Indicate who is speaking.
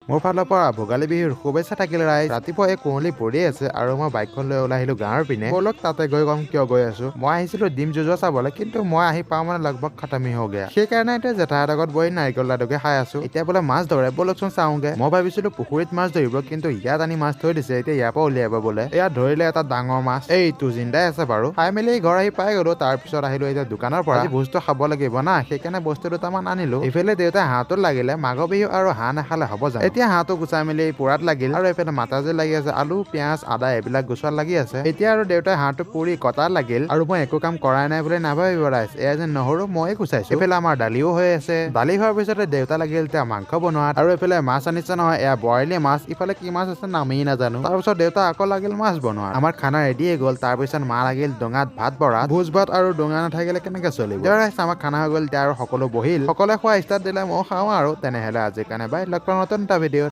Speaker 1: মোৰ ফালৰ পৰা ভোগালী বিহুৰ শুভেচ্ছা থাকিলে ৰাইজ। ৰাতিপুৱা এই কুঁৱলী পৰি আছে আৰু মই বাইকখন লৈ ওলাই আহিলো গাঁৱৰ পিনে। বলক তাতে গৈ কম কিয় গৈ আছো। মই আহিছিলো ডিম যুঁজোৱা চাবলৈ, কিন্তু মই আহি পাওঁ মানে লগভগ খতমি হৈ গয়া। সেইকাৰণে এতিয়া জেঠাইহঁতৰ আগত বহি নাৰিকল লাডুকে খাই আছো। এতিয়া বোলে মাছ ধৰে, বলকচোন চাওঁগে। মই ভাবিছিলো পুখুৰীত মাছ ধৰিব, কিন্তু ইয়াত আনি মাছ থৈ দিছে। এতিয়া ইয়াৰ পৰা উলিয়াব বোলে। ইয়াত ধৰিলে এটা ডাঙৰ মাছ। এইটো জিন্দাই আছে বাৰু। খাই মেলি ঘৰ আহি পাই গলো। তাৰ পিছত আহিলো এতিয়া দোকানৰ পৰা। আজি ভোজটো খাব লাগিব না, সেইকাৰণে বস্তু দুটামান আনিলো। ইফালে দেউতাই হাঁহটো লাগিলে। মাঘৰ বিহু আৰু হাঁহ নাখালে হ'ব জানো। এতিয়া হাঁহটো গুচাই মেলি পোৰাত লাগিল, আৰু এইফালে মাতাজে লাগি আছে। আলু পিঁয়াজ আদা এইবিলাক গুচোৱাত লাগি আছে। এতিয়া আৰু দেউতাই হাঁহটো পুৰি কটাত লাগিল, আৰু মই একো কাম কৰাই নাই বুলি নাভাবিব ৰাইজ। এয়া যেন নহৰু ময়ে গুচাইছো। এইফালে আমাৰ দালিও হৈ আছে। দালি হোৱাৰ পিছতে দেউতা লাগিল এতিয়া মাংস বনোৱাত, আৰু এইফালে মাছ আনিছে নহয়, এয়া বৰালি মাছ। ইফালে কি মাছ আছে নামেই নাজানো। তাৰপিছত দেউতা আকৌ লাগিল মাছ বনোৱাত। আমাৰ খানা ৰেডিয়ে গ'ল। তাৰপিছত মা লাগিল ডোঙাত ভাত বৰা। ভোজ ভাত আৰু ডোঙা নাথাকিলে কেনেকে চলিব। আমাৰ খানা হৈ গ'ল এতিয়া, আৰু সকলো বহিল। সকলোৱে খোৱা ষ্টাৰ্ট দিলে, মই খাওঁ আৰু। তেনেহলে আজিৰ কাৰণে বাই, লগ পাম নতুন এটা ভিডিঅ'ত।